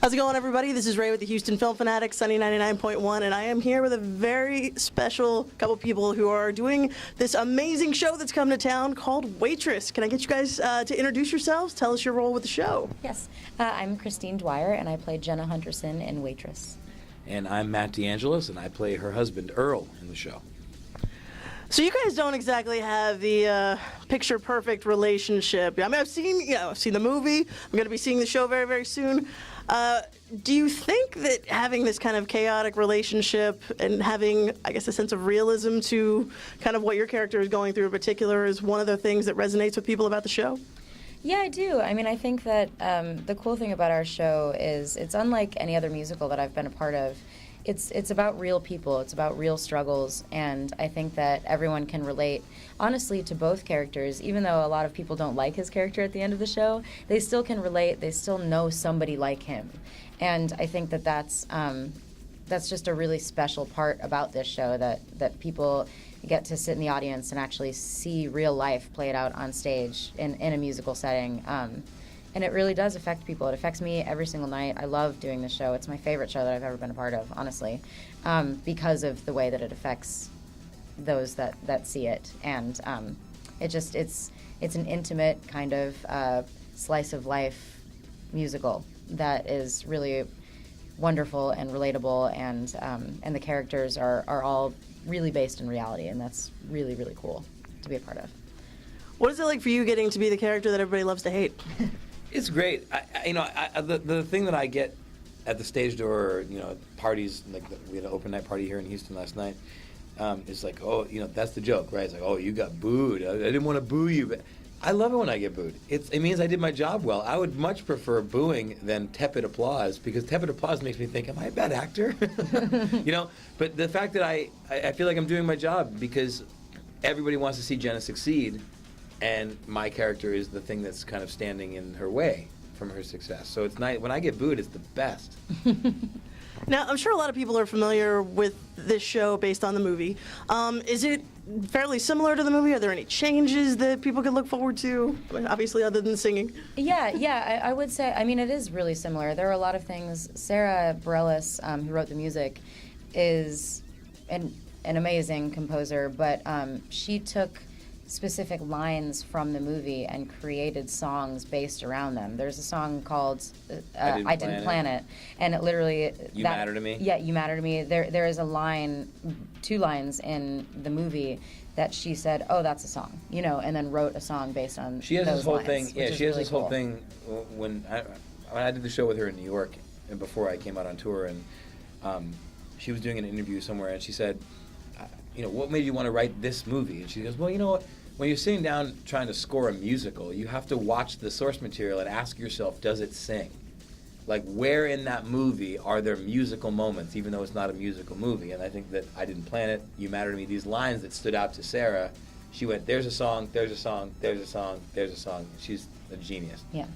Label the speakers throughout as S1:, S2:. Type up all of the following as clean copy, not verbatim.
S1: How's it going, everybody? This is Ray with the Houston Film Fanatics, Sunny 99.1, and I am here with a very special couple people who are doing this amazing show that's come to town called Waitress. Can I get you guys to introduce yourselves? Tell us your role with the show.
S2: Yes. I'm Christine Dwyer, and I play Jenna Hunterson in Waitress.
S3: And I'm Matt DeAngelis, and I play her husband, Earl, in the show.
S1: So you guys don't exactly have the picture-perfect relationship. I mean, I've seen the movie. I'm going to be seeing the show very, very soon. Do you think that having this kind of chaotic relationship and having, I guess, a sense of realism to kind of what your character is going through in particular is one of the things that resonates with people about the show?
S2: Yeah, I do. I mean, I think that the cool thing about our show is it's unlike any other musical that I've been a part of. It's about real people. It's about real struggles, and I think that everyone can relate, honestly, to both characters. Even though a lot of people don't like his character at the end of the show, they still can relate. They still know somebody like him, and I think that that's just a really special part about this show, that people get to sit in the audience and actually see real life played out on stage in a musical setting. And it really does affect people. It affects me every single night. I love doing this show. It's my favorite show that I've ever been a part of, honestly, because of the way that it affects those that see it. And it's an intimate kind of slice of life musical that is really wonderful and relatable, and the characters are all really based in reality, and that's really, really cool to be a part of.
S1: What is it like for you getting to be the character that everybody loves to hate?
S3: It's great. The thing that I get at the stage door, parties, like we had an open night party here in Houston last night, is like, oh, that's the joke, right? It's like, oh, you got booed. I didn't want to boo you, but I love it when I get booed. It means I did my job well. I would much prefer booing than tepid applause, because tepid applause makes me think, am I a bad actor? But the fact that I feel like I'm doing my job, because everybody wants to see Jenna succeed, and my character is the thing that's kind of standing in her way from her success. So it's nice. When I get booed, it's the best.
S1: Now, I'm sure a lot of people are familiar with this show based on the movie. Is it fairly similar to the movie? Are there any changes that people can look forward to? I mean, obviously, other than singing.
S2: Yeah, I would say, I mean, it is really similar. There are a lot of things. Sarah Bareilles, who wrote the music, is an amazing composer, but she took specific lines from the movie and created songs based around them. There's a song called I Didn't Plan It, and it literally...
S3: You Matter to Me?
S2: Yeah, You Matter to Me. There is a line, 2 lines in the movie that she said, oh, that's a song, and then wrote a song based on
S3: she has
S2: those
S3: this whole
S2: lines,
S3: thing. Yeah, she has
S2: really
S3: this whole
S2: cool.
S3: thing when I did the show with her in New York, and before I came out on tour, and she was doing an interview somewhere, and she said, what made you want to write this movie? And she goes, well, you know what? When you're sitting down trying to score a musical, you have to watch the source material and ask yourself, does it sing? Like, where in that movie are there musical moments, even though it's not a musical movie? And I think that I Didn't Plan It, You Matter to Me, these lines that stood out to Sarah, she went, there's a song, there's a song, there's a song, there's a song. She's a genius.
S2: Yeah.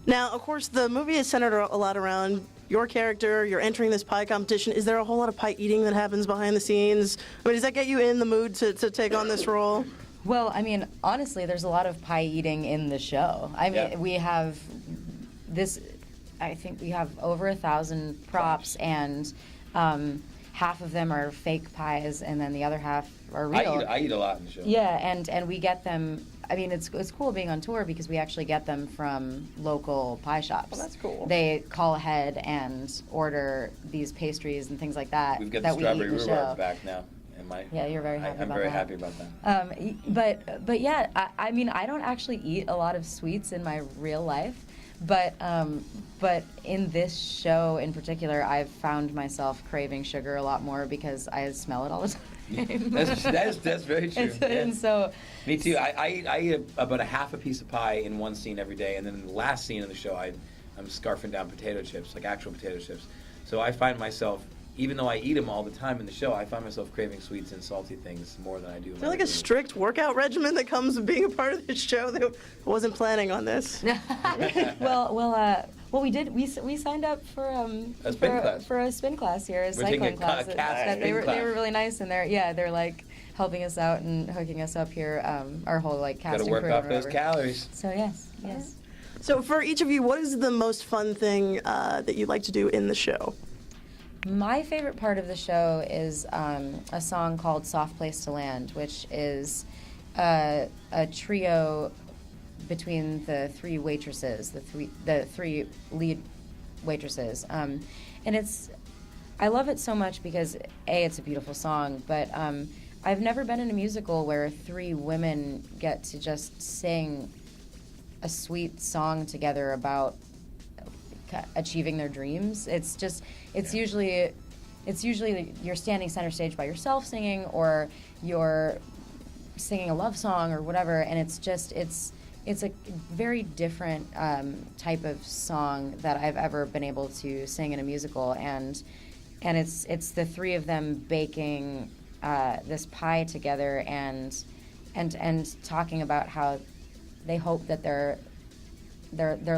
S1: Now, of course, the movie is centered a lot around your character. You're entering this pie competition. Is there a whole lot of pie eating that happens behind the scenes? I mean, does that get you in the mood to take on this role?
S2: Well, I mean, honestly, there's a lot of pie eating in the show. I mean, we have this, I think we have over 1,000 props, and half of them are fake pies, and then the other half are real.
S3: I eat a lot in the show.
S2: Yeah, and we get them. I mean, it's cool being on tour because we actually get them from local pie shops.
S1: Oh, that's cool.
S2: They call ahead and order these pastries and things like that.
S3: We've got
S2: that
S3: the strawberry
S2: we eat in the
S3: rhubarb
S2: show.
S3: back now.
S2: Yeah, you're very happy
S3: I'm
S2: about
S3: very
S2: that.
S3: happy about that.
S2: But yeah, I mean, I don't actually eat a lot of sweets in my real life, but in this show in particular, I've found myself craving sugar a lot more because I smell it all the time.
S3: That's very true.
S2: And so,
S3: me too. I eat about a half a piece of pie in one scene every day, and then in the last scene of the show, I'm scarfing down potato chips, like actual potato chips. So I find myself, even though I eat them all the time in the show, I find myself craving sweets and salty things more than I do.
S1: Is there like a strict workout regimen that comes with being a part of this show that wasn't planning on this?
S2: Well, we did. We signed up for
S3: a spin class.
S2: For a spin class here, a cycling class. They were really nice, and they're like helping us out and hooking us up here. Our whole like cast and crew.
S3: Got to work off those calories.
S2: So yes.
S1: So for each of you, what is the most fun thing that you like to do in the show?
S2: My favorite part of the show is a song called "Soft Place to Land," which is a trio between the three waitresses, the three lead waitresses, and I love it so much because it's a beautiful song, but I've never been in a musical where three women get to just sing a sweet song together about achieving their dreams. It's usually you're standing center stage by yourself singing, or you're singing a love song or whatever, and it's a very different type of song that I've ever been able to sing in a musical, and it's the three of them baking this pie together and talking about how they hope that their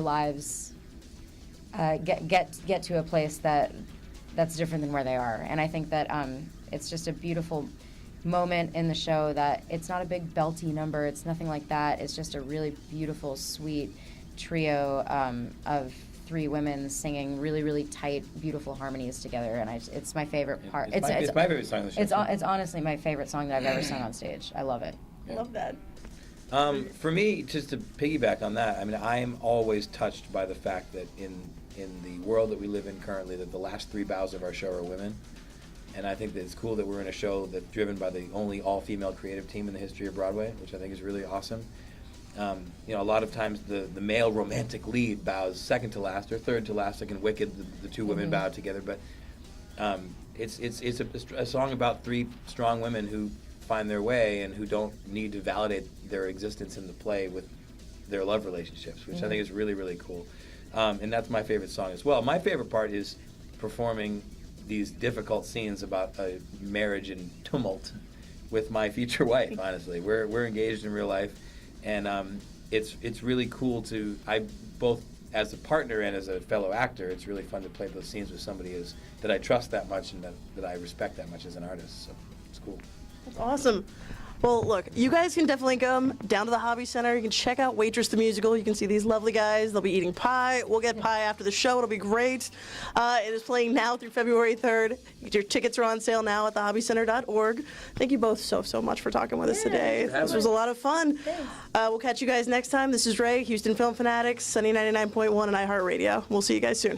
S2: lives get to a place that's different than where they are. And I think that it's just a beautiful moment in the show that it's not a big belty number, it's nothing like that. It's just a really beautiful, sweet trio of three women singing really, really tight, beautiful harmonies together, and it's my favorite part.
S3: It's my favorite song of the show.
S2: It's honestly my favorite song that I've ever sung on stage. I love it.
S1: I love that.
S3: For me, just to piggyback on that, I mean, I am always touched by the fact that in the world that we live in currently, that the last three bows of our show are women. And I think that it's cool that we're in a show that's driven by the only all-female creative team in the history of Broadway, which I think is really awesome. A lot of times the male romantic lead bows second to last or third to last. Like in Wicked, the two women bow together. But it's a song about three strong women who find their way and who don't need to validate their existence in the play with their love relationships, which I think is really, really cool. And that's my favorite song as well. My favorite part is performing these difficult scenes about a marriage in tumult with my future wife. Honestly, we're engaged in real life, and it's really cool to both as a partner and as a fellow actor. It's really fun to play those scenes with somebody that I trust that much and that I respect that much as an artist. So it's cool.
S1: That's awesome. Well, look, you guys can definitely come down to the Hobby Center. You can check out Waitress the musical. You can see these lovely guys. They'll be eating pie. We'll get pie after the show. It'll be great. It is playing now through February 3rd. Your tickets are on sale now at thehobbycenter.org. Thank you both so much for talking with us today. This was a lot of fun. We'll catch you guys next time. This is Ray, Houston Film Fanatics, Sunny 99.1 and iHeartRadio. We'll see you guys soon.